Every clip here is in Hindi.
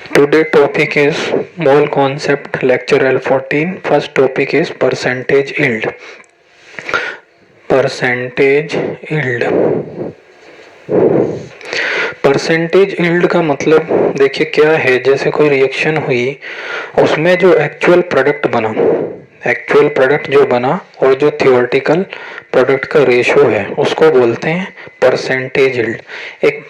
Today topic is mole concept lecture L14. First topic is percentage yield. Percentage yield. Percentage yield का मतलब देखिए क्या है, जैसे कोई रिएक्शन हुई उसमें जो एक्चुअल प्रोडक्ट बना और जो थियोरेटिकल प्रोडक्ट का रेशो है उसको बोलते हैं परसेंटेज यील्ड। एक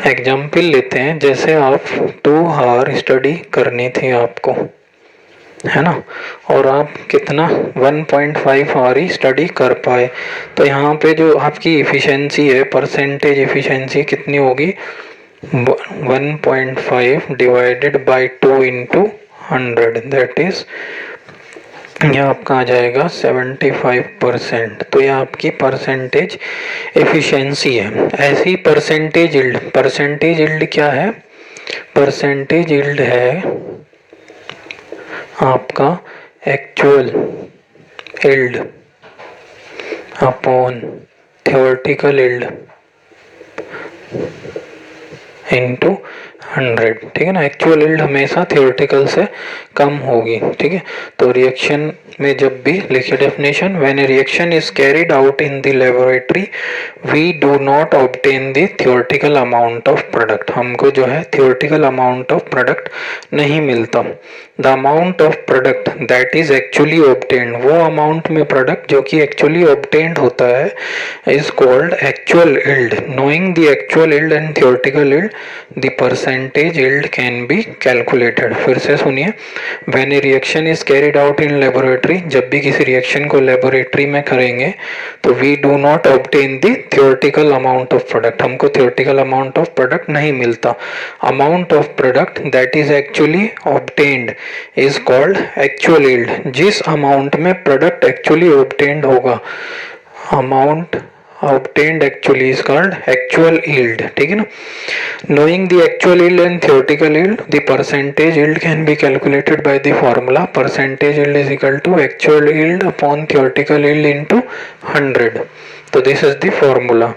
एग्जाम्पल लेते हैं, जैसे आप 2 आवर स्टडी करनी थी आपको, है ना, और आप कितना 1.5 आवर ही स्टडी कर पाए, तो यहाँ पे जो आपकी इफ़िशेंसी है, परसेंटेज इफ़िशेंसी कितनी होगी, 1.5 divided by 2 into 100, that is यह आपका आ जाएगा 75%। तो यह आपकी परसेंटेज एफिशिएंसी है। ऐसी परसेंटेज यील्ड क्या है, परसेंटेज यील्ड है आपका actual yield upon theoretical yield into 100, ठीक है ना। एक्चुअल यील्ड हमेशा थ्योरेटिकल से कम होगी, ठीक है। तो रिएक्शन में जब भी लिखिए definition, when a reaction is carried out in the laboratory we do not obtain the theoretical amount of product. हमको जो है थ्योरेटिकल अमाउंट ऑफ प्रोडक्ट नहीं मिलता। The amount of product that is actually obtained, वो अमाउंट में प्रोडक्ट जो कि एक्चुअली ऑब्टेन्ड होता है, is called actual yield. Knowing the actual yield and theoretical yield the percentage yield can be calculated. फिर से सुनिए, when a reaction is carried out in laboratory, जब भी किसी रिएक्शन को लेबोरेटरी में करेंगे तो we do not obtain the theoretical amount of product, हमको थ्योरेटिकल अमाउंट ऑफ प्रोडक्ट नहीं मिलता। Amount of product that is actually obtained is called actual yield. जिस अमाउंट में प्रोडक्ट एक्चुअली ऑब्टेन्ड होगा, amount obtained actually is called actual yield, ठीक है ना। knowing the actual yield and theoretical yield, the percentage yield can be calculated by the formula percentage yield is equal to actual yield upon theoretical yield into 100. so this is the formula.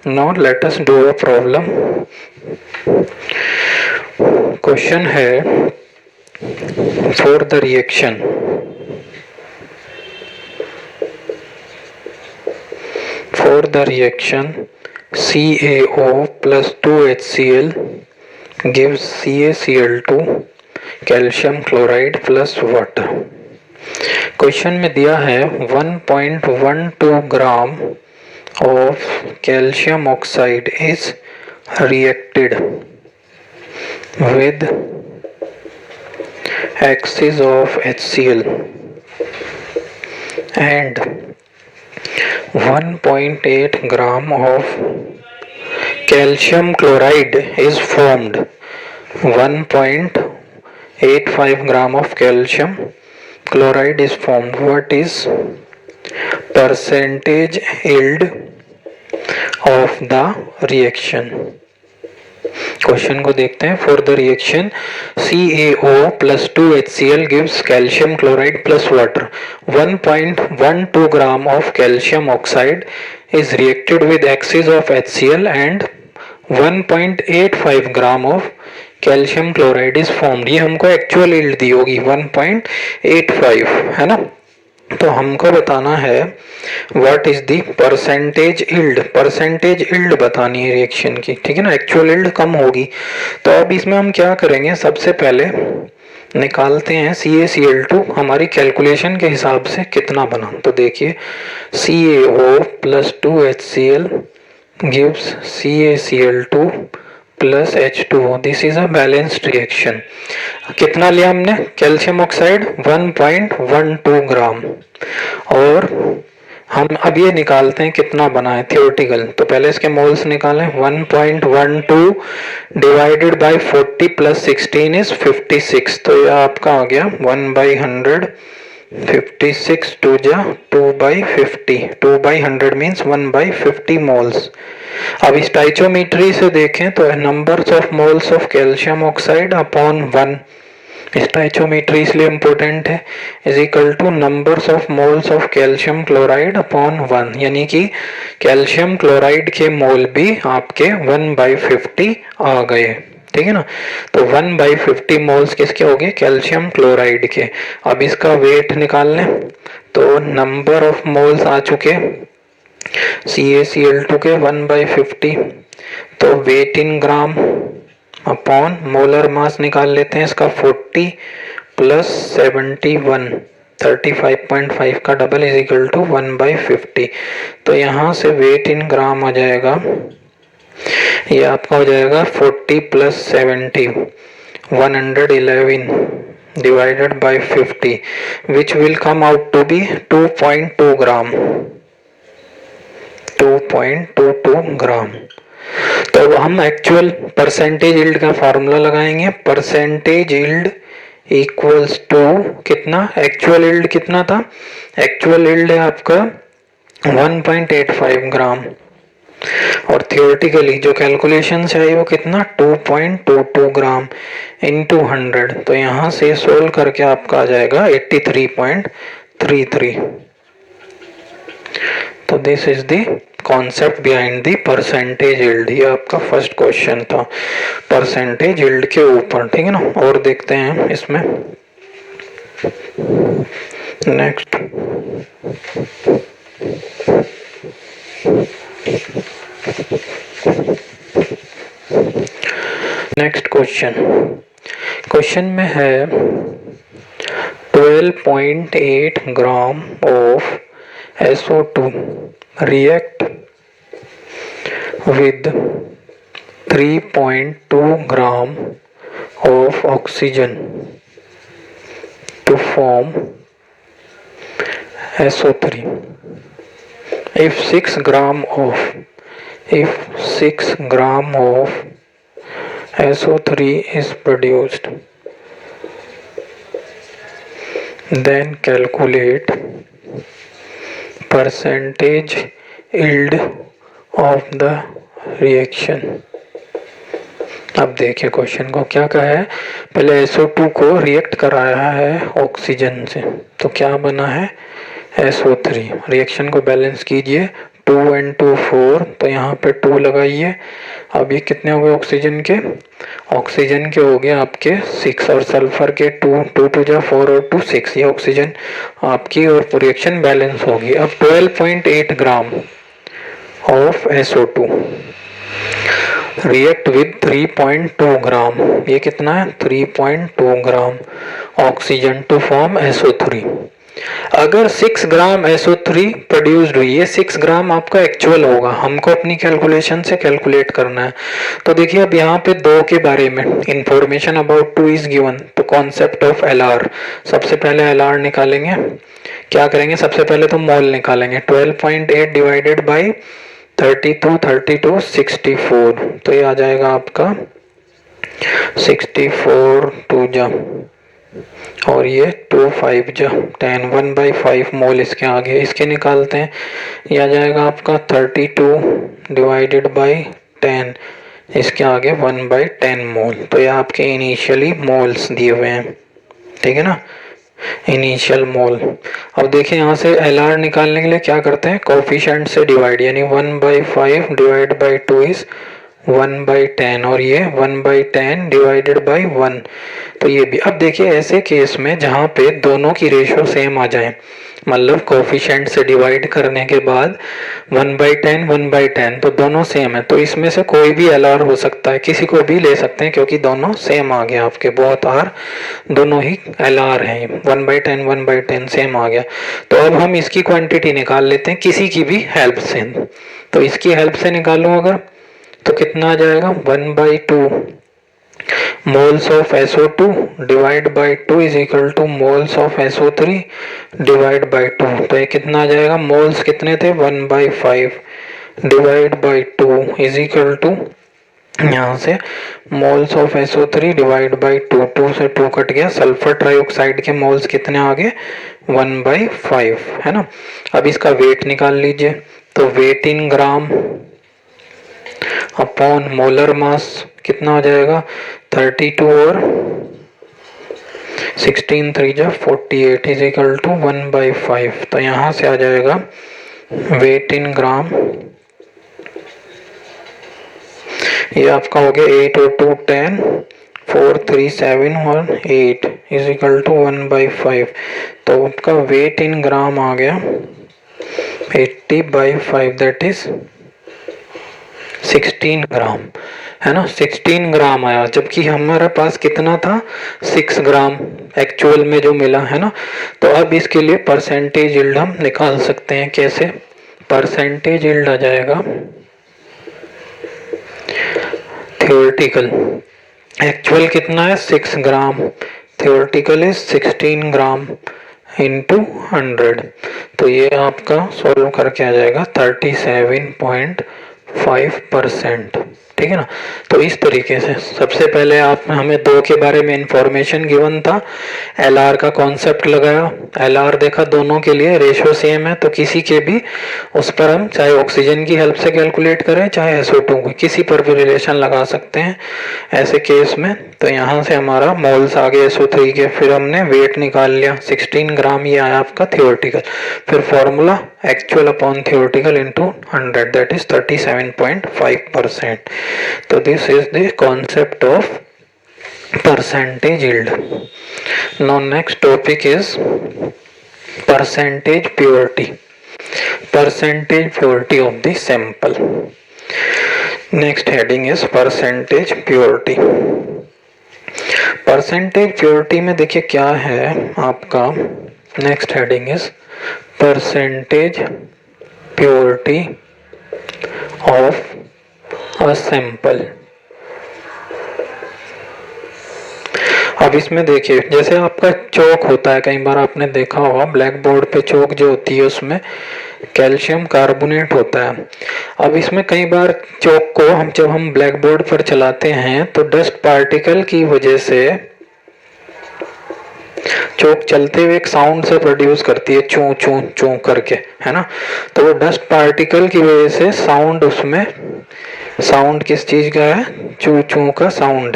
now let us do a problem. question है, for the reaction CaO plus 2HCl gives CaCl2 calcium chloride plus water. Question में दिया है 1.12 gram of calcium oxide is reacted with axis of HCl and 1.8 gram of calcium chloride is formed. 1.85 gram of calcium chloride is formed. What is percentage yield of the reaction? Question को देखते हैं। For the reaction CaO plus 2HCl gives calcium chloride plus water. 1.12 gram of calcium oxide is reacted with axis of HCl and 1.85 gram of calcium chloride is formed. ये हमको एक्चुअल यील्ड दी होगी 1.85, है ना। तो हमको बताना है what is the percentage yield. Percentage yield बतानी है रिएक्शन की, ठीक है ना। एक्चुअल यील्ड कम होगी, तो अब इसमें हम क्या करेंगे, सबसे पहले निकालते हैं CaCl2 हमारी कैलकुलेशन के हिसाब से कितना बना। तो देखिए CaO plus 2HCl gives CaCl2 plus H2O, this is a balanced reaction. कितना लिया हमने कैल्शियम ऑक्साइड 1.12 ग्राम, और हम अब ये निकालते हैं कितना बना है थियोरेटिकल। तो पहले इसके मोल्स निकालें, 1.12 डिवाइडेड बाय 40 प्लस 16 इज 56, तो यह आपका आ गया 1/100, 56 2 जा 2/50, 2/100 मीन्स 1/50 मोल्स। अब स्टाइचोमेट्री से देखें तो numbers of moles of calcium oxide upon 1, stoichiometry इसलिए इम्पोर्टेंट है, is equal two numbers of moles of calcium chloride upon 1, यानी कि कैल्शियम क्लोराइड के मोल भी आपके 1/50 आ गए, ठीक है ना। तो 1/50 मोल्स किसके हो गए, कैल्शियम क्लोराइड के। अब इसका वेट निकाल लें तो नंबर ऑफ मोल्स आ चुके CaCl2 के 1/50, तो weight in gram upon molar मास निकाल लेते हैं इसका 40 प्लस 71 35.5 का डबल इज इक्वल टू 1/50। तो यहाँ से वेट इन ग्राम आ जाएगा, ये आपका हो जाएगा 40 plus 70 111 divided by 50 which will come out to be 2.2 ग्राम, 2.22 ग्राम। तो अब हम एक्चुअल परसेंटेज यील्ड का फार्मूला लगाएंगे। परसेंटेज यील्ड इक्वल्स टू कितना, एक्चुअल यील्ड कितना था, एक्चुअल यील्ड है आपका 1.85 ग्राम और थियोरेटिकली जो कैलकुलेशन से आई वो कितना 2.22 ग्राम इंटू 100। तो यहाँ से सोल्व करके आपका आ जाएगा 83.33। तो this is the concept behind the percentage yield. ये आपका फर्स्ट क्वेश्चन था परसेंटेज यील्ड के ऊपर, ठीक है ना। और देखते हैं इसमें नेक्स्ट क्वेश्चन में है 12.8 gram of SO2 react with 3.2 gram of oxygen to form SO3. If 6 gram of SO3 is produced, then calculate percentage yield of the reaction। अब देखिए क्वेश्चन को क्या कहा है, पहले SO2 को रिएक्ट कराया है ऑक्सीजन से, तो क्या बना है SO3। रिएक्शन को बैलेंस कीजिए, 2 and 2 4, तो यहाँ पे 2 लगाइए। अब ये कितने हो गए ऑक्सीजन के हो गए आपके 6 और सल्फर के 2 2 जा 4 और 2 6, ये ऑक्सीजन आपकी और रिएक्शन बैलेंस होगी। अब 12.8 gram of SO2 react with 3.2 ग्राम, ये कितना है 3.2 gram oxygen to form SO3। अगर 6 ग्राम SO3 प्रोड्यूस्ड हुई, ये 6 ग्राम आपका एक्चुअल होगा, हमको अपनी कैलकुलेशन से कैलकुलेट करना है। तो देखिए अब यहाँ पे 2 के बारे में इंफॉर्मेशन अबाउट 2 इज गिवन, तो कॉन्सेप्ट ऑफ LR, सबसे पहले LR निकालेंगे। क्या करेंगे, सबसे पहले तो मोल निकालेंगे, 12.8 डिवाइडेड बाई 32 32 64, तो ये आ जाएगा आपका 64 2 जा और ये 2 5 जा 10, 1/5 मोल इसके आगे, इसके निकालते हैं, ये आ जाएगा आपका 32 डिवाइडेड बाई 10, इसके आगे 1/10 मोल। तो ये आपके इनिशियली मोल्स दिए हुए हैं, ठीक है ना, इनिशियल मोल। अब देखिए यहाँ से LR निकालने के लिए क्या करते हैं, कोफिशिएंट से डिवाइड, यानी 1/5 डिवाइड बाई 2 इज 1/10 और ये 1/10 डिवाइडेड बाई 1, तो ये भी। अब देखिए ऐसे केस में जहाँ पे दोनों की रेशियो सेम आ जाए, मतलब कोफिशिएंट से डिवाइड करने के बाद 1/10 1/10, तो दोनों सेम है, तो इसमें से कोई भी LR हो सकता है, किसी को भी ले सकते हैं क्योंकि दोनों सेम आ गया आपके, बहुत आर दोनों ही LR हैं, 1/10 1/10 सेम आ गया। तो अब हम इसकी क्वांटिटी निकाल लेते हैं किसी की भी हेल्प से, तो इसकी हेल्प से निकालूं अगर, तो कितना आ जाएगा 1/2 moles of SO2 divide by 2 is equal to moles of SO3 divide by 2, तो ये कितना आ जाएगा, मोल्स कितने थे 1/5 divide by 2 is equal to, यहाँ से moles of SO3 divide by 2, 2 से 2 कट गया, सल्फर ट्राइऑक्साइड के मोल्स कितने आ गए 1/5, है ना। अब इसका वेट निकाल लीजिए, तो weight in gram upon molar मास कितना हो जाएगा 32 और 16 3 जा 48 इज इक्वल टू 1/5, तो यहाँ से आ जाएगा वेट इन ग्राम, ये आपका हो गया 8 और 2 10, 4 3 7 1 8 इज इक्वल टू 1/5। तो आपका वेट इन ग्राम आ गया 80/5, दैट इज 16 ग्राम, है ना। 16 ग्राम आया, जबकि हमारे पास कितना था, 6 ग्राम एक्चुअल में जो मिला, है ना। तो अब इसके लिए परसेंटेज यील्ड हम निकाल सकते हैं। कैसे? परसेंटेज यील्ड आ जाएगा थ्योरेटिकल, एक्चुअल कितना है 6 ग्राम, थ्योरेटिकल इज 16 ग्राम इंटू 100। तो ये आपका सॉल्व करके आ जाएगा 37.5%, ठीक है ना। तो इस तरीके से सबसे पहले आप हमें दो के बारे में इंफॉर्मेशन गिवन था, एलआर का कॉन्सेप्ट लगाया, एलआर देखा दोनों के लिए रेशियो सेम है, तो किसी के भी उस पर हम चाहे ऑक्सीजन की हेल्प से कैलकुलेट करें चाहे SO2 की, किसी पर भी रिलेशन लगा सकते हैं ऐसे केस में। तो यहाँ से हमारा मोल्स आ गए SO3 के, फिर हमने वेट निकाल लिया 16 ग्राम, ये आया आपका थियोरेटिकल, फिर formula actual upon theoretical into 100, that is 37.5%। तो this is the concept of percentage yield. Now next topic is percentage purity, percentage purity of the sample. Next heading is percentage purity. percentage purity में देखिए क्या है आपका, next heading is percentage purity of a sample. अब इसमें देखिए जैसे आपका चौक होता है, कई बार आपने देखा होगा ब्लैक बोर्ड पे चौक जो होती है उसमें कैल्शियम कार्बोनेट होता है। अब इसमें कई बार चौक को जब हम ब्लैक बोर्ड पर चलाते हैं तो डस्ट पार्टिकल की वजह से चौक चलते हुए एक साउंड से प्रोड्यूस करती है, चू चू चू करके, है ना। तो वो डस्ट पार्टिकल की वजह से साउंड, उसमें साउंड किस चीज का है, चू चू का साउंड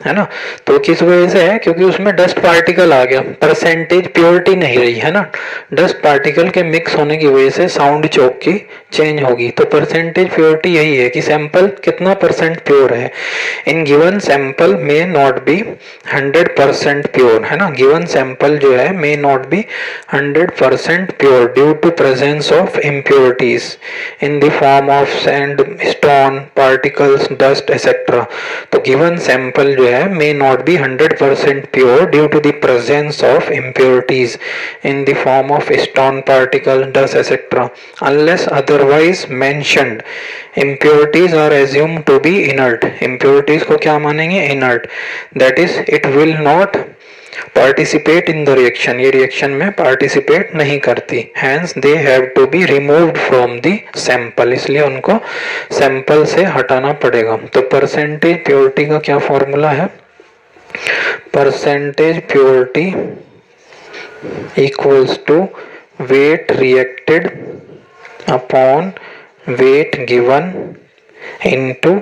है ना। तो किस वजह से है, क्योंकि उसमें डस्ट पार्टिकल आ गया, परसेंटेज प्योरिटी नहीं रही, है ना। डस्ट पार्टिकल के मिक्स होने की वजह से साउंड चौक की चेंज होगी। तो परसेंटेज प्योरिटी यही है कि सैंपल कितना परसेंट प्योर है। In given sample may not be 100% pure, है ना। गिवन सैंपल जो है may not be 100% pure due to presence of impurities in the form of sand, stone, particles, dust etcetera. तो गिवन सैंपल जो है may not be 100% pure due to the presence of impurities in the form of stone particle, dust, etc. unless otherwise mentioned. Impurities are assumed to be inert. Impurities को क्या मानेंगे, inert. That is, it will not participate in the reaction. ये reaction में participate नहीं करती. Hence they have to be removed from the sample. इसलिए उनको sample से हटाना पड़ेगा। तो percentage purity का क्या फॉर्मूला है, percentage purity equals to weight reacted upon weight given into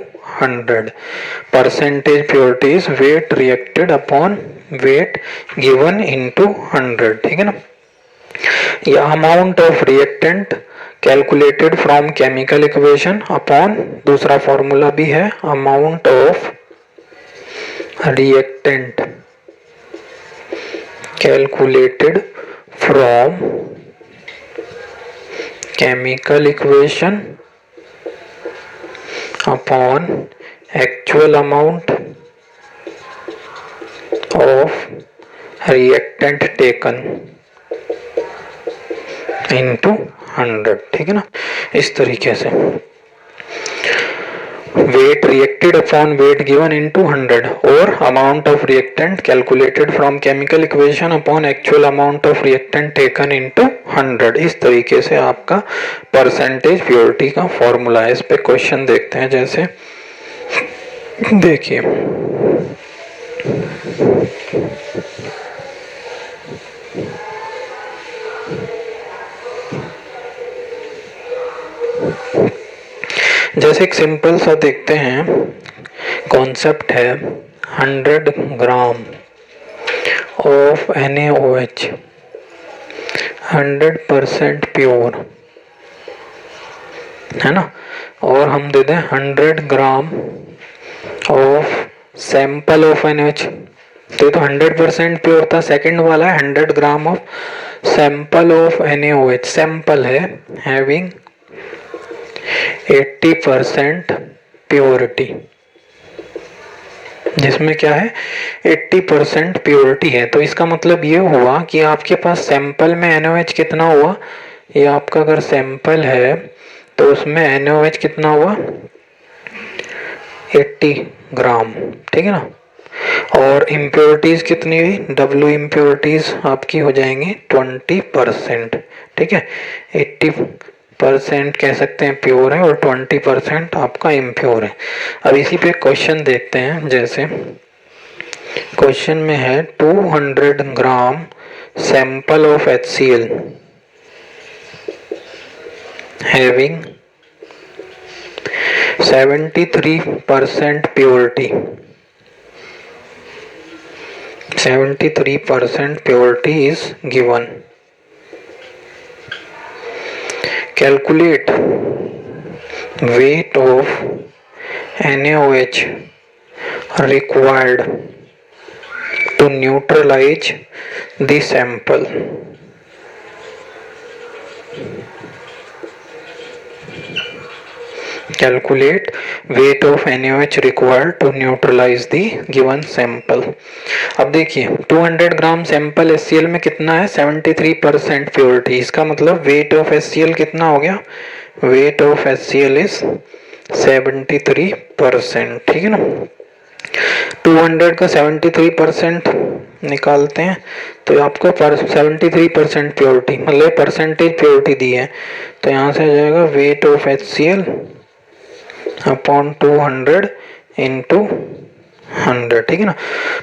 100. Percentage purity is weight reacted upon weight given into 100, ठीक है ना। या amount of reactant calculated from chemical equation upon दूसरा फॉर्मूला भी है amount of reactant calculated from chemical equation upon actual amount of reactant taken into 100, ठीक है ना। इस तरीके से weight reacted upon weight given into 100 और amount of reactant calculated from chemical equation upon actual amount of reactant taken into 100। इस तरीके से आपका परसेंटेज प्योरिटी का फॉर्मूला है। इस पे क्वेश्चन देखते हैं। जैसे देखिए जैसे एक सिंपल सा देखते हैं, कॉन्सेप्ट है 100 ग्राम ऑफ NaOH 100% प्योर, है ना। और हम दे दें 100 gram of sample of NaOH, तो 100% प्योर था। सेकंड वाला है 100 gram of sample of NaOH, sample है हैविंग 80% प्योरिटी, जिसमें क्या है 80% प्योरिटी है। तो इसका मतलब ये हुआ कि आपके पास सैंपल में NaOH कितना हुआ, ये आपका अगर सैंपल है तो उसमें NaOH कितना हुआ 80 ग्राम, ठीक है ना। और इम्प्योरिटीज कितनी हुई, W इम्प्योरिटीज आपकी हो जाएंगी 20%, ठीक है। 80% कह सकते हैं प्योर है और 20% आपका इम्प्योर है। अब इसी पे क्वेश्चन देखते हैं। जैसे क्वेश्चन में है 200 gram sample of HCl having 73% purity, 73% purity is given. Calculate weight of NaOH required to neutralize the sample. Calculate weight of NaOH required to neutralize the given sample. अब देखिए 200 ग्राम सैंपल HCl में कितना है 73% प्योरिटी, इसका मतलब वेट ऑफ HCl कितना हो गया, वेट ऑफ HCl इज 73%, ठीक है ना। 200 का 73% निकालते हैं तो आपको 73% प्योरिटी मतलब परसेंटेज प्योरिटी दी है, तो यहाँ से आ जाएगा wait of HCl upon 200 into 100, ठीक है ना।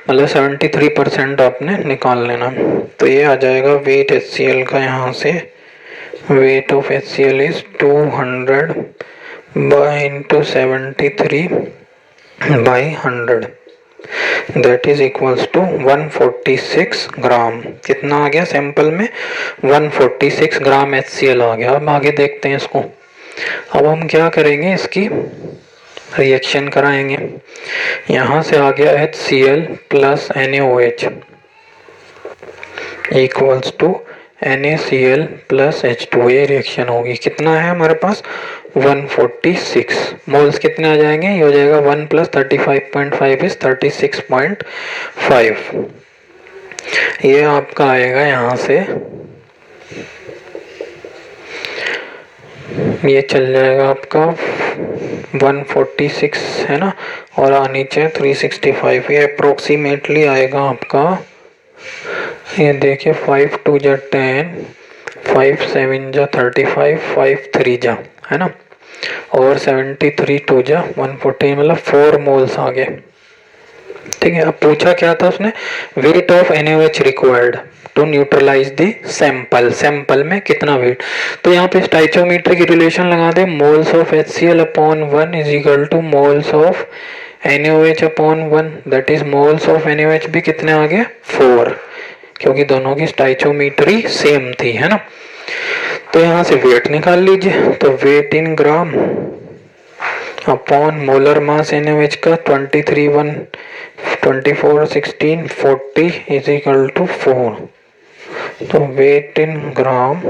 मतलब 73% आपने निकाल लेना। तो ये आ जाएगा वेट HCl का, यहाँ से weight of HCl is 200 by into 73 by 100, that is equals to 146 gram. कितना आ गया सैंपल में 146 ग्राम HCl आ गया। अब आगे देखते हैं इसको। अब हम क्या करेंगे, इसकी रिएक्शन कराएंगे। यहाँ से आ गया HCl plus NaOH equals to NaCl plus H2, ये रिएक्शन होगी। कितना है हमारे पास 146 मोल्स कितने आ जाएंगे, ये हो जाएगा 1 प्लस 35.5 इज 36.5। ये आपका आएगा यहाँ से, ये चल जाएगा आपका 146 है ना, और नीचे 365, ये अप्रोक्सीमेटली आएगा आपका, ये देखिए 5 2 जा 10, 5 7 जा 35, 5 3 जा है ना, और 73 2 जा 140, मतलब 4 मोल्स आ गए, ठीक है। अब पूछा क्या था उसने, weight of NaOH required to neutralize the sample, sample में कितना वेट। तो यहाँ पे स्टाइचोमीटर की रिलेशन लगा दे, moles of HCl upon 1 is equal to moles of NaOH upon 1, that is moles of NaOH भी कितने आ गए 4, क्योंकि दोनों की स्टाइचोमीट्री सेम थी, है ना। तो यहाँ से वेट निकाल लीजिए, तो weight in gram upon molar mass NaOH का 23 24 16 40 इज इक्वल टू 4, तो weight in gram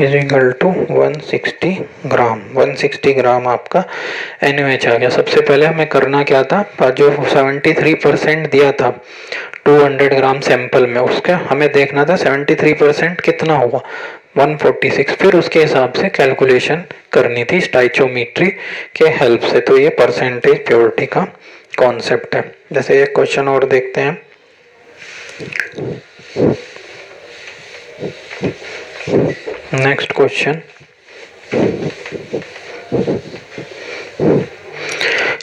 is equal to 160 gram, 160 gram आपका NaOH आ गया। सबसे पहले हमें करना क्या था, जो 73% दिया था 200 ग्राम सैंपल में, उसका हमें देखना था 73% कितना होगा 146, फिर उसके हिसाब से कैलकुलेशन करनी थी स्टाइचोमीट्री के हेल्प से। तो ये परसेंटेज प्योरिटी का कॉन्सेप्ट है। जैसे एक क्वेश्चन और देखते हैं। नेक्स्ट क्वेश्चन,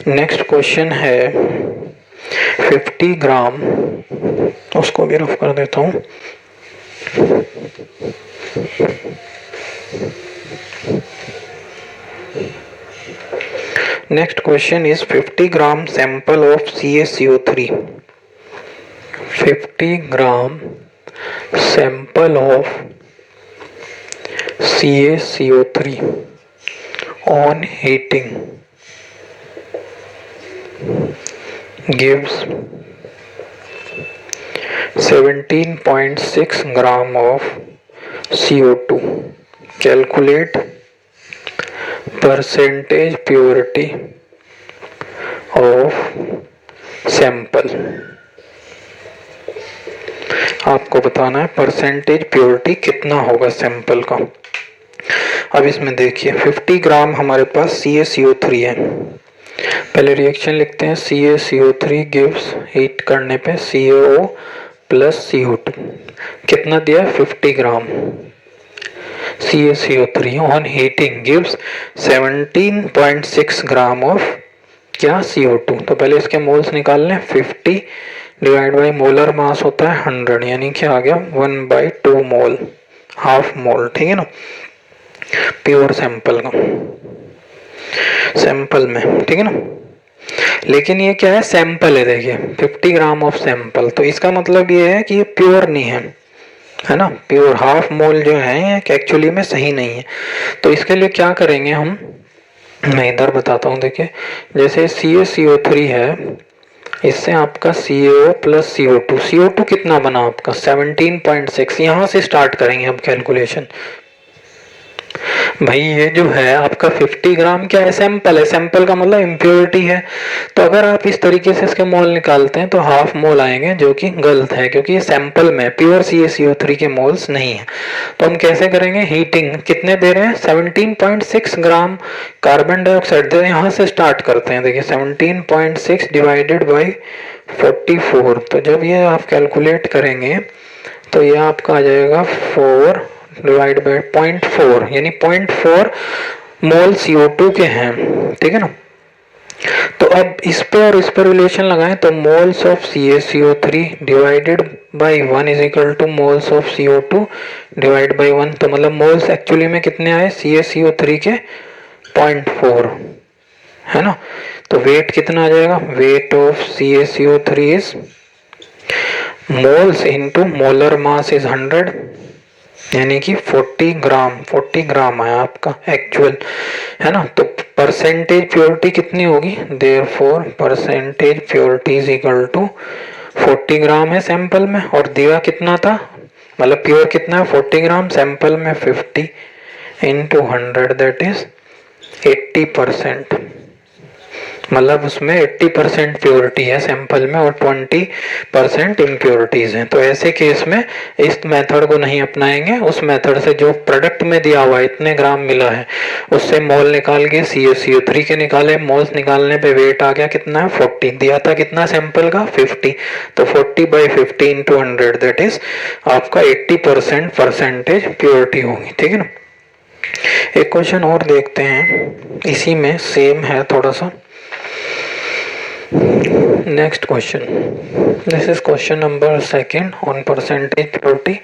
नेक्स्ट क्वेश्चन है 50 ग्राम, उसको भी रफ कर देता हूँ। Next question is 50 gram sample of CaCO3, 50 gram sample of CaCO3 on heating gives 17.6 gram of CO2. Calculate percentage purity of sample. आपको बताना है परसेंटेज प्योरिटी कितना होगा सैंपल का। अब इसमें देखिए 50 ग्राम हमारे पास CaCO3 है। पहले रिएक्शन लिखते हैं। CaCO3 गिव्स, हीट करने पे CaO प्लस CO2 कितना दिया है 50 ग्राम। CaCO3 on heating gives 17.6 gram of क्या CO2। तो पहले इसके मोल्स निकाल लें। 50 डिवाइड बाई मोलर मास होता है 100, यानी क्या आ गया 1/2 मोल, हाफ मोल, ठीक है ना, प्योर सैंपल का, सैंपल में, ठीक है ना। लेकिन ये क्या है, सैंपल है, देखिए 50 ग्राम ऑफ सैंपल, तो इसका मतलब ये है कि ये प्योर नहीं है ना। प्योर हाफ मोल जो है एक्चुअली में सही नहीं है। तो इसके लिए क्या करेंगे हम, मैं इधर बताता हूँ। देखिए जैसे CaCO3 है, इससे आपका CaO प्लस CO2, CO2 कितना बना आपका 17.6, यहाँ से स्टार्ट करेंगे अब कैलकुलेशन। भाई ये जो है आपका 50 ग्राम क्या है, सैंपल है, सैंपल का मतलब इम्प्योरिटी है। तो अगर आप इस तरीके से इसके मोल निकालते हैं तो हाफ मोल आएंगे, जो कि गलत है क्योंकि ये सैंपल में प्योर CaCO3 के मोल्स नहीं है। तो हम कैसे करेंगे, हीटिंग कितने दे रहे हैं 17.6 ग्राम कार्बन डाइऑक्साइड दे, यहाँ से स्टार्ट करते हैं। देखिए 17.6 डिवाइडेड बाई 44, तो जब ये आप कैलकुलेट करेंगे तो ये आपका आ जाएगा 4 डिवाइड बाई 0.4, यानी 0.4 मोल CO2 के हैं, ठीक है ना। तो अब इस पे और इस पर रिलेशन लगाएं तो moles of CaCO3 divided by 1 is equal to moles of CO2 divide by 1। तो मतलब मोल्स एक्चुअली में कितने आए CaCO3 के 0.4, है ना। तो वेट कितना आ जाएगा, weight of CaCO3 is moles into molar mass is 100, यानी कि 40 ग्राम है आपका एक्चुअल, है ना। तो परसेंटेज प्योरिटी कितनी होगी, therefore percentage purity is equal to 40 gram है सैंपल में, और दिया कितना था, मतलब प्योर कितना है 40 ग्राम, सैंपल में 50 इंटू 100 दैट इज 80%, मतलब उसमें 80% प्योरिटी है सैंपल में और 20% इम्प्योरिटीज हैं। तो ऐसे केस में इस मेथड को नहीं अपनाएंगे, उस मेथड से जो प्रोडक्ट में दिया हुआ है इतने ग्राम मिला है उससे मोल निकाल के CaCO3 के निकाले, मोल्स निकालने पे वेट आ गया कितना है 40, दिया था कितना सैंपल का 50, तो 40/50 इंटू 100 दैट इज आपका 80% परसेंटेज प्योरिटी होगी, ठीक है ना। एक क्वेश्चन और देखते हैं, इसी में सेम है थोड़ा सा। Next question. This is question number 2 on percentage purity.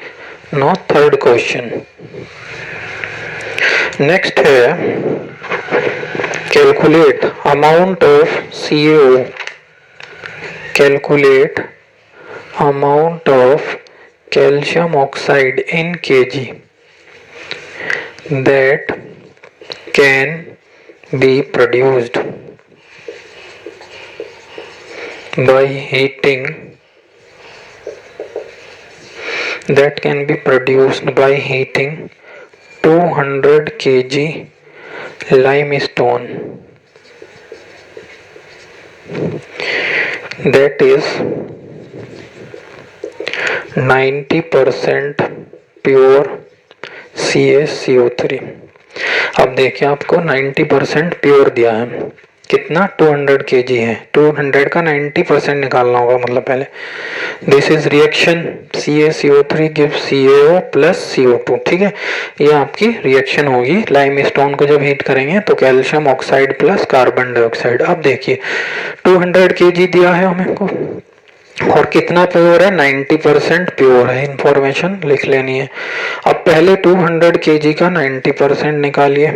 Now third question. Next है calculate amount of CaO. Calculate amount of calcium oxide in kg that can be produced by heating, that can be produced by heating 200 kg limestone, that is 90% pure CaCO3। अब देखिए आपको 90% प्योर दिया है, कितना 200 kg है, 200 का 90% निकालना होगा, मतलब पहले this is reaction CaCO3 gives CaO plus CO2, ठीक है। ये आपकी रिएक्शन होगी, लाइमस्टोन को जब हीट करेंगे तो calcium oxide plus carbon dioxide. अब देखिए 200 kg दिया है हमें को, और कितना प्योर है 90% प्योर है, इंफॉर्मेशन लिख लेनी है। अब पहले 200 kg का 90% निकालिए,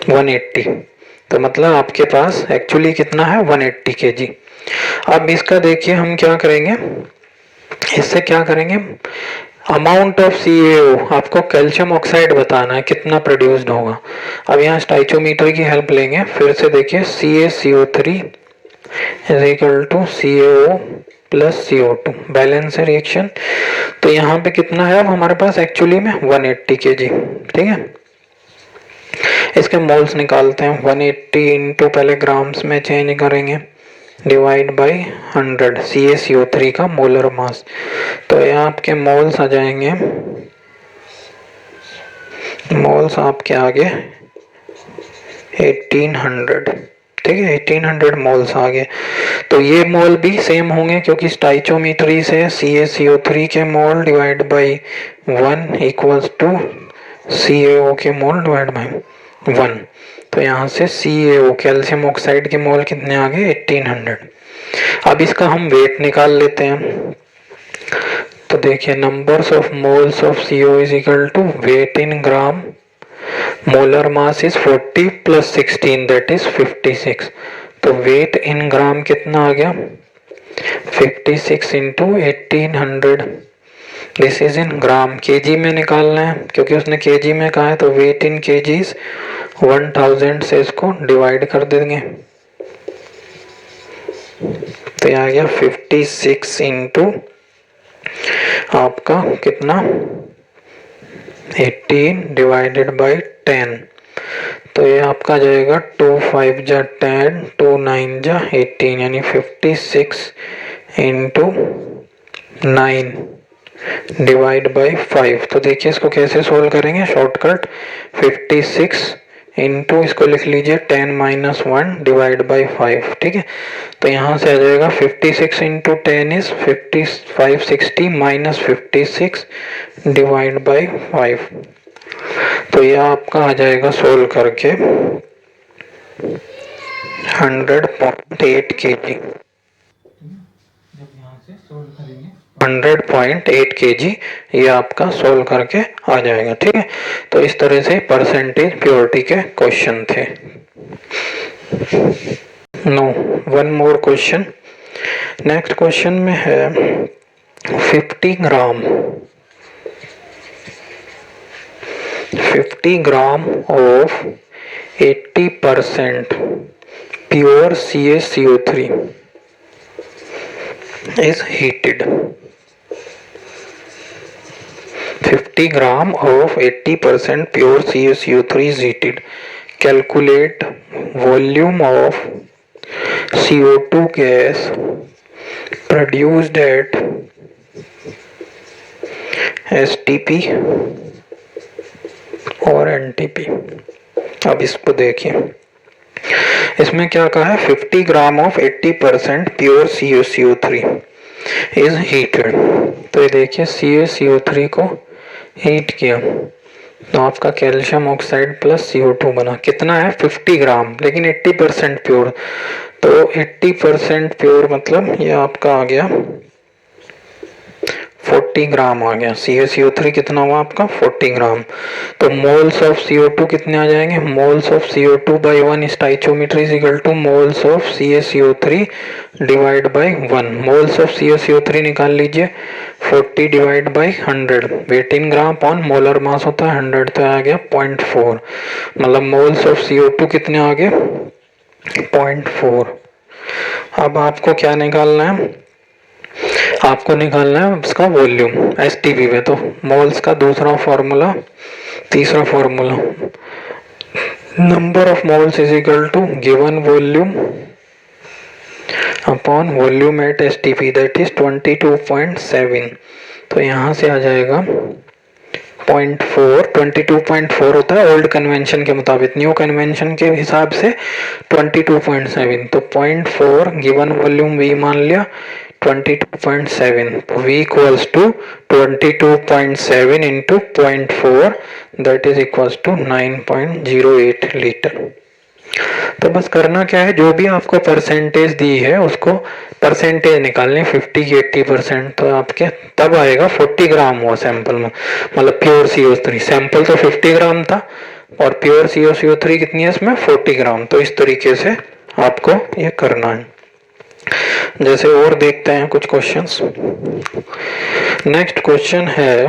180, तो मतलब आपके पास एक्चुअली कितना है 180 kg। अब इसका देखिए हम क्या करेंगे, इससे क्या करेंगे, अमाउंट ऑफ CaO, आपको कैल्शियम ऑक्साइड बताना है कितना प्रोड्यूस्ड होगा। अब यहाँ स्टाइचोमीटर की हेल्प लेंगे। फिर से देखिए CaCO3 is equal to CaO plus CO2, balance है रिएक्शन। तो यहाँ पे कितना है अब हमारे पास एक्चुअली में 180 kg, ठीक है। इसके मोल्स निकालते हैं। 180 इंटू पहले ग्राम्स में चेंज करेंगे, डिवाइड बाई 100 CaCO3 का मोलर मास। तो ये आपके मोल्स आ जाएंगे, मोल्स आपके आगे 1800, ठीक है, 1800 मोल्स आ गए। तो ये मोल भी सेम होंगे क्योंकि स्टाइचोमीट्री से CaCO3 के mole divide by 1 equals to CaO के मोल डिवाइड बाई 1। तो यहाँ से CaO कैल्शियम ऑक्साइड के मोल कितने आ गए 1800। अब इसका हम वेट निकाल लेते हैं। तो देखिए numbers of moles of CO is equal to weight in gram, molar mass is 40 plus 16 that is 56। तो वेट इन ग्राम कितना आ गया 56 into 1800, this is in gram. KG में निकालना है क्योंकि उसने केजी में कहा है, तो वेट इन केजीज 1000 से इसको डिवाइड कर देंगे। तो आ गया 56 इंटू आपका कितना 18 डिवाइडेड बाई 10। तो ये आपका जाएगा 2 5 जा 10, 2 9 जा 18, यानी 56 इंटू 9 डिवाइड बाई 5। तो देखिए इसको कैसे सोल्व करेंगे, शॉर्टकट 56 इंटू इसको लिख लीजिए 10 माइनस 1 डिवाइड बाई 5, ठीक है। तो यहाँ से आ जाएगा 56 into 10 is 560 minus 56 divide by 5। तो यह आपका आ जाएगा सोल्व करके 100.8 kg। 100.8 kg ये आपका सोल्व करके आ जाएगा, ठीक है। तो इस तरह से परसेंटेज प्योरिटी के क्वेश्चन थे। No, one more question. Next question में है 50 gram of 80% pure CaCO3 is heated. 50 gram of 80% pure CaCO3 is heated. Calculate volume of CO2 gas produced at STP और NTP। अब इसको देखिए, इसमें क्या कहा है 50 gram of 80% pure CaCO3 is heated. तो ये देखिए CaCO3 को हीट किया तो आपका कैल्शियम ऑक्साइड प्लस CO2 बना। कितना है 50 ग्राम, लेकिन 80% प्योर। तो 80% प्योर मतलब ये आपका आ गया 40 ग्राम आ गया। CaCO3 कितना हुआ आपका 40 ग्राम। तो मोल्स ऑफ CO2 कितने आ जाएंगे, moles of CO2 by 1 stoichiometry is equal to moles of CaCO3 divide by 1। Moles of CaCO3 निकाल लीजिए, 40 divide by 100, weight in gram upon molar mass होता है 100, तो आ गया 0.4। मतलब मोल्स ऑफ CO2 कितने आ गए 0.4। अब आपको क्या निकालना है, आपको निकालना है उसका वॉल्यूम STP में। तो मोल्स का दूसरा फॉर्मूला, तीसरा formula, number of moles is equal to given volume upon volume at STP that is 22.7। तो यहाँ से आ जाएगा 0.4, 22.4 होता है ओल्ड कन्वेंशन के मुताबिक, न्यू कन्वेंशन के हिसाब से 22.7। तो 0.4 गिवन वॉल्यूम V मान लिया 22.7, तो V equals to 22.7 into 0.4 that is equals to 9.08 litre. तो बस करना क्या है, जो भी आपको परसेंटेज दी है उसको परसेंटेज निकालनी 50 की 80%। तो आपके तब आएगा 40 ग्राम हुआ सैंपल में, मतलब प्योर CO3। सैंपल तो 50 ग्राम था और प्योर CaCO3 कितनी है इसमें 40 ग्राम। तो इस तरीके से आपको ये करना है। जैसे और देखते हैं कुछ क्वेश्चंस। नेक्स्ट क्वेश्चन है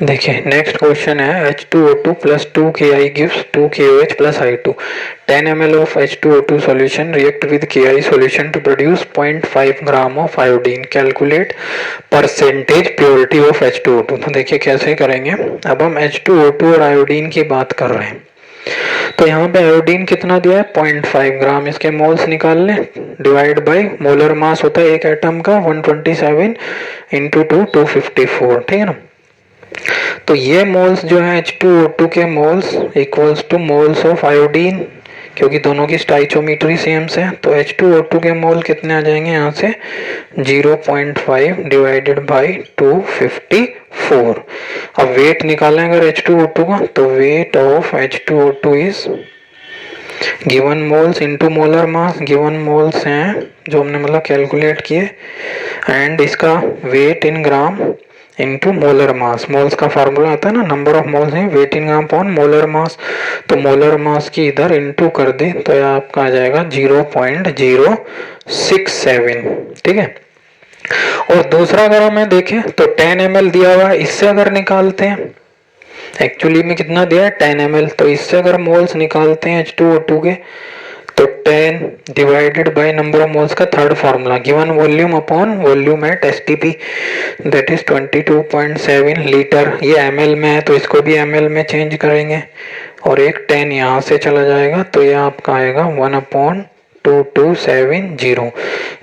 देखिए, नेक्स्ट क्वेश्चन है H2O2 plus 2Ki gives 2KOH plus I2. 10 ml of H2O2 solution react with Ki solution to produce 0.5 gram of iodine. Calculate percentage purity of H2O2. तो देखिए कैसे करेंगे। अब हम H2O2 और आयोडीन की बात कर रहे हैं, तो यहाँ पे आयोडीन कितना दिया है 0.5 ग्राम, इसके मोल्स निकाल लें, डिवाइड बाई मोलर मास होता है एक एटम का 127 इंटू 254, ठीक है ना। तो ये मोल्स जो है H2O2 के moles equals to moles of iodine, क्योंकि दोनों की स्टाइचोमीट्री सेम से, तो H2O2 के मोल कितने आ जाएंगे यहाँ से 0.5 डिवाइडेड बाई 254। अब वेट निकालें अगर H2O2 का, तो weight of H2O2 is given moles into molar mass, given moles हैं जो हमने मतलब कैलकुलेट किए, एंड इसका wait in gram into molar mass. Moles का फार्मूला आता है ना, नंबर ऑफ मोल्स है wait in gram upon molar मास, तो मोलर मास की इधर इनटू कर दे तो यह आपका आ जाएगा 0.067, ठीक है। और दूसरा अगर हमें देखें तो 10 ml दिया हुआ है, इससे अगर निकालते हैं, एक्चुअली में कितना दिया है 10 ml, तो इससे अगर मोल्स निकालते हैं H2O2 के, तो 10 divided by number of moles का third formula given volume upon volume at STP, that is 22.7 litre. ये ml में है तो इसको भी ml में चेंज करेंगे, और एक 10 यहाँ से चला जाएगा तो यह आपका आएगा 1/2270।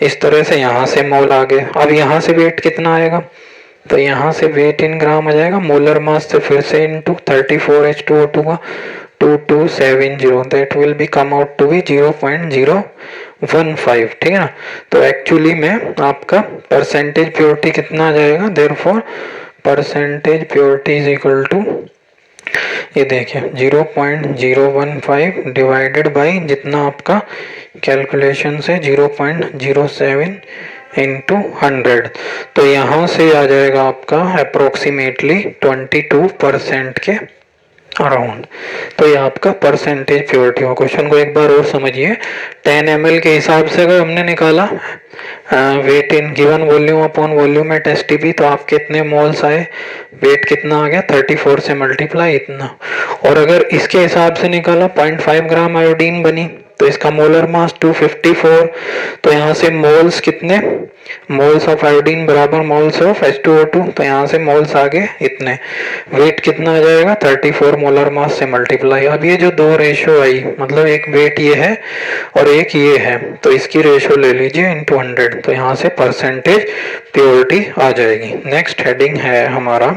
इस तरह से यहाँ से मोल आ गए। अब यहाँ से वेट कितना आएगा, तो यहाँ से वेट इन ग्राम आ जाएगा, मोलर मास से फिर से इनटू 34 H2O2 का 2270, that will be come out to be 0.015, ठीक है ना। तो एक्चुअली में आपका परसेंटेज प्योरिटी कितना आ जाएगा, therefore percentage purity is equal to, ये देखिए 0.015 डिवाइडेड बाई जितना आपका कैलकुलेशन से 0.07 इंटू 100, तो यहाँ से आ जाएगा आपका अप्रोक्सीमेटली 22% के अराउंड। तो ये आपका परसेंटेज प्योरिटी हो। क्वेश्चन को एक बार और समझिए, 10 ml के हिसाब से अगर हमने निकाला weight in given volume upon volume at STP, तो आपके इतने मोल्स आए, वेट कितना आ गया 34 से मल्टीप्लाई इतना। और अगर इसके हिसाब से निकाला 0.5 ग्राम आयोडीन बनी, तो इसका मोलर मास 254, तो यहाँ से मोल्स कितने, मोल्स ऑफ आयोडीन बराबर मोल्स ऑफ H2O2, तो यहाँ से मोल्स आगे इतने, वेट कितना आ जाएगा 34 मोलर मास से मल्टीप्लाई। अब ये जो दो रेशो आई, मतलब एक वेट ये है और एक ये है, तो इसकी रेशो ले लीजिए इंटू 100, तो यहाँ से परसेंटेज प्योरिटी आ जाएगी। नेक्स्ट हेडिंग है हमारा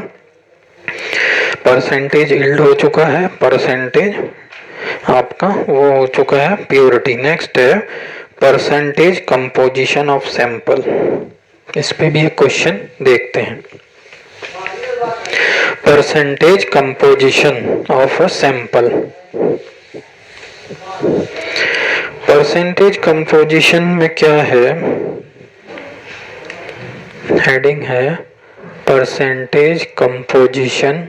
परसेंटेज यील्ड हो चुका है, परसेंटेज आपका वो हो चुका है प्योरिटी। नेक्स्ट है परसेंटेज कंपोजिशन ऑफ सैंपल, इस पे भी एक क्वेश्चन देखते हैं। Percentage composition of a sample, percentage composition में क्या है, हेडिंग है percentage composition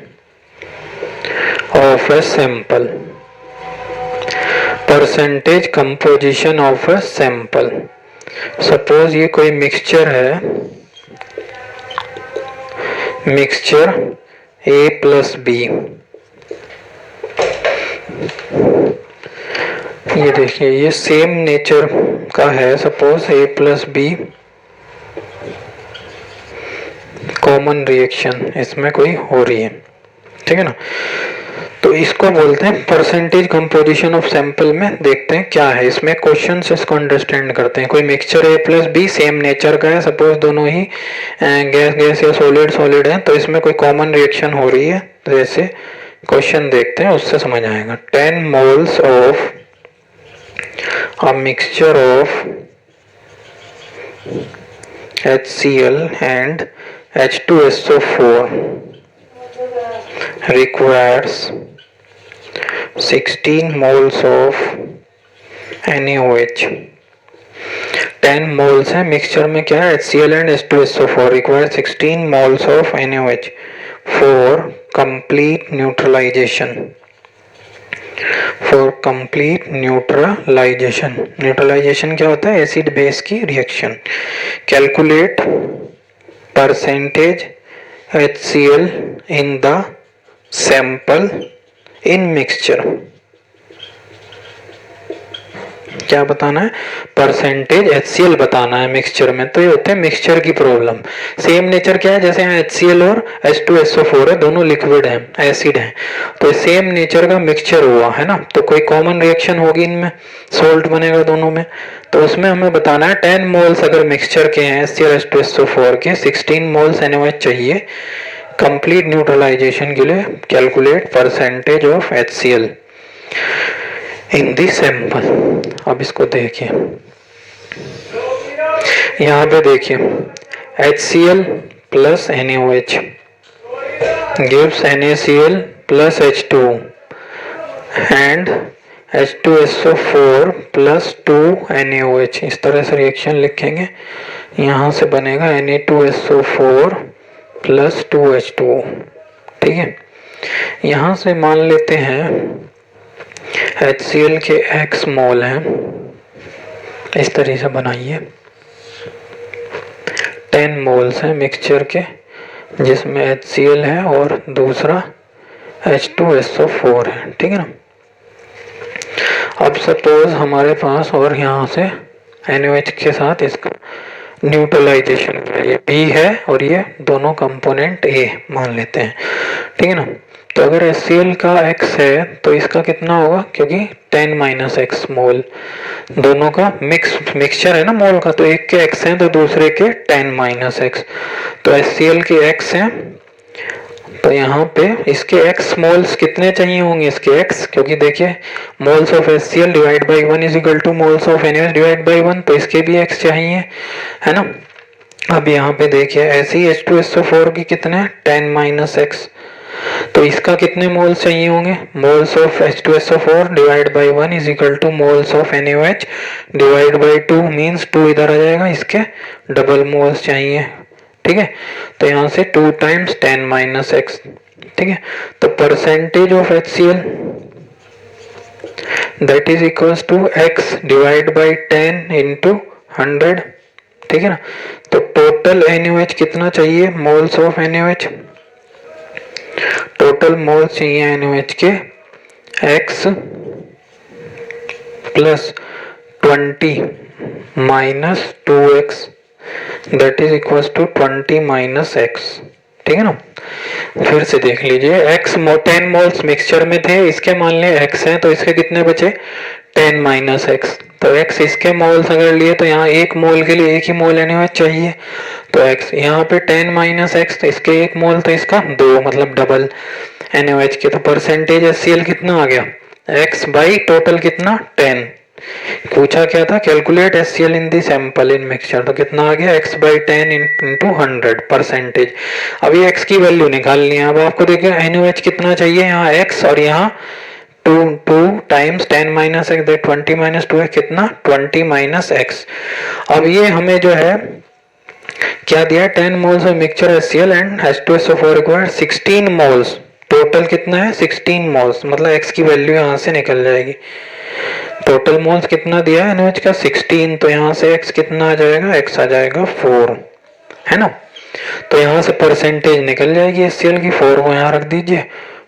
of a sample. Percentage composition of a sample, suppose ये कोई मिक्सचर है, मिक्सचर A प्लस B, ये देखिए ये सेम नेचर का है, suppose A plus B common reaction इसमें कोई हो रही है, ठीक है ना। तो इसको बोलते हैं परसेंटेज कंपोजिशन ऑफ सैंपल। में देखते हैं क्या है इसमें, क्वेश्चन से इसको अंडरस्टैंड करते हैं। कोई mixture A plus B same nature का है, सपोज दोनों ही गैस गैस या सॉलिड सॉलिड है, तो इसमें कोई कॉमन रिएक्शन हो रही है, तो जैसे क्वेश्चन देखते हैं उससे समझ आएगा। 10 moles of a mixture of HCl and H2SO4 requires 16 moles of NaOH। 10 moles है मिक्सचर में, क्या है HCl and H2SO4 require 16 moles of NaOH for complete neutralization। For complete neutralization. Neutralization क्या होता है? एसिड बेस की reaction. Calculate percentage HCl in the sample in mixture. क्या बताना है? परसेंटेज HCl बताना है मिक्सचर में। तो ये होते हैं मिक्सचर की प्रॉब्लम। सेम नेचर क्या है? जैसे यहाँ HCl और H2SO4 है, दोनों लिक्विड है, एसिड है, तो सेम नेचर का मिक्सचर हुआ है ना, तो कोई कॉमन रिएक्शन होगी इनमें, सोल्ट बनेगा दोनों में। तो उसमें हमें बताना है 10 मोल्स अगर मिक्सचर के हैं HCl H2SO4 के, 16 मोल्स NaOH चाहिए कंप्लीट न्यूट्रलाइजेशन के लिए। Calculate percentage of HCl in the sample. अब इसको देखिए, यहाँ पे देखिए HCl plus NaOH gives NaCl plus H2O and H2SO4 plus 2 NaOH। इस तरह से रिएक्शन लिखेंगे। यहाँ से बनेगा Na2SO4 प्लस 2H2O। ठीक है, यहाँ से मान लेते हैं HCl के X मोल हैं, इस तरह से बनाइए। 10 मोल्स हैं मिक्सचर के, जिसमें HCl है और दूसरा H2SO4 है। ठीक है ना। अब सपोज हमारे पास और यहाँ से NaOH के साथ इसका न्यूट्रलाइजेशन है, ये B है और ये दोनों कंपोनेंट A मान लेते हैं। ठीक है ना। तो अगर HCl का X है तो इसका कितना होगा? क्योंकि 10 - X मोल, दोनों का मिक्सचर है ना मोल का, तो एक के X है तो दूसरे के 10 - X। तो HCl के X हैं, तो यहाँ पे इसके X मोल्स कितने चाहिए होंगे? इसके X, क्योंकि देखिए moles of HCl divide by 1 is equal to moles of NaOH divide by 1, तो इसके भी X चाहिए, है ना। अब यहाँ पे देखिए ऐसे ही H2SO4 की कितने? 10 - X, तो इसका कितने मोल्स चाहिए होंगे? Moles of H2SO4 divide by 1 is equal to moles of NaOH divide by 2, means 2 इधर आ जाएगा, इसके डबल मोल्स चाहिए। ठीक है, तो यहाँ से 2 टाइम्स 10 - X। ठीक है, तो percentage of HCl that is equals to X divide by 10 into 100। ठीक है ना। तो टोटल NaOH कितना चाहिए? Moles of NaOH, total moles चाहिए NaOH के X plus 20 minus 2X that is equals to 20 - X। ठीक है ना। फिर से देख लीजिए, X 10 मोल्स मिक्सचर में थे, इसके मान लिया X है, तो इसके कितने बचे? 10 - X। तो X इसके मोल्स अगर लिए तो यहाँ एक मोल के लिए एक ही मोल NaOH चाहिए, तो X यहाँ पे 10 - X, तो इसके एक मोल तो इसका 2, मतलब डबल NaOH के। तो परसेंटेज HCl कितना आ गया? X बाई टोटल कितना? 10। पूछा क्या था? Calculate HCl in the sample in mixture, तो कितना आ गया? X by 10 into 100 percentage. अब ये X की वैल्यू निकालनी है। अब आपको देखिए NaOH कितना चाहिए? यहाँ X और यहाँ 2 टाइम्स 10 - X, 20 - 2 है कितना? 20 - X। अब ये हमें जो है क्या दिया? 10 moles of mixture HCl and H2SO4 required 16 moles. Total कितना है? 16 मोल्स, मतलब X की वैल्यू यहाँ से निकल जाएगी। टोटल मोल्स कितना दिया है NaOH का? 16, तो यहाँ से X कितना आ जाएगा? X आ जाएगा 4, है ना। तो यहाँ से परसेंटेज निकल जाएगी HCl की, 4 को यहाँ रख दीजिए,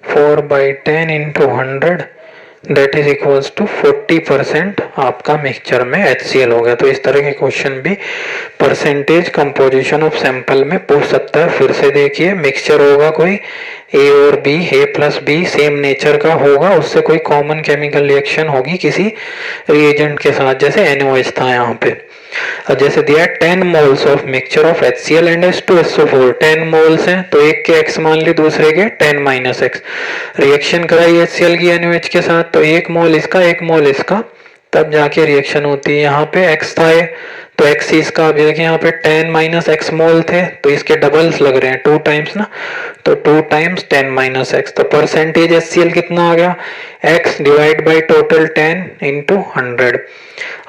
4 by 10 into 100 that is equals to 40% आपका मिक्सचर में HCl हो गया। तो इस तरह के क्वेश्चन भी परसेंटेज कंपोजिशन ऑफ सैंपल में पूछ सकता है। फिर से देखिए, मिक्सचर होगा कोई A और B, A plus B same nature का होगा, उससे कोई कॉमन केमिकल रिएक्शन होगी किसी रिएजेंट के साथ, जैसे NaOH था यहाँ पे। और जैसे दिया 10 moles of mixture of HCl and H2SO4, 10 moles हैं, तो एक के X मान ली, दूसरे के 10 - X। रिएक्शन कराई HCl की NaOH के साथ, तो एक मोल इसका एक मोल इसका, तब जाके रिएक्शन होती है। यहाँ पे X था तो X इसका, अब देखिए यहाँ पे 10 - X मोल थे, तो इसके डबल्स लग रहे हैं, 2 टाइम्स ना, तो 2 टाइम्स 10 माइनस एक्स, तो परसेंटेज HCl कितना आ गया, x divide by total 10 into 100।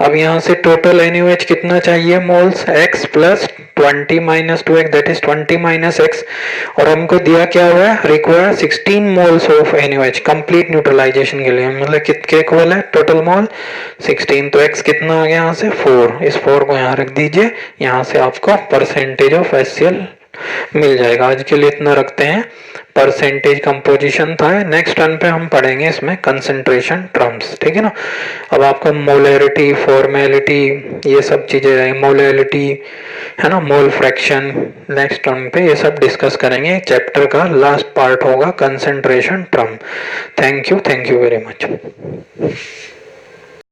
अब यहाँ से टोटल NaOH कितना चाहिए moles, x plus 20 minus 2x that is 20 minus x, और हमको दिया क्या हुआ है, require 16 moles of NaOH complete neutralization के लिए, मतलब कितने इक्वल है टोटल मोल 16, तो x कितना आ गया यहाँ से 4, इस 4 को यहाँ रख दीजिए, यहाँ से आपको परसेंटेज ऑफ HCl मिल जाएगा। आज के लिए इतना रखते हैं, परसेंटेज कंपोजिशन था। नेक्स्ट टर्न पे हम पढ़ेंगे इसमें कंसंट्रेशन टर्म्स, ठीक है ना। अब आपको मोलैरिटी, फॉर्मेलिटी, ये सब चीजें, मोलैरिटी है ना, मोल फ्रैक्शन, नेक्स्ट टर्न पे ये सब डिस्कस करेंगे। चैप्टर का लास्ट पार्ट होगा concentration term. Thank you very much.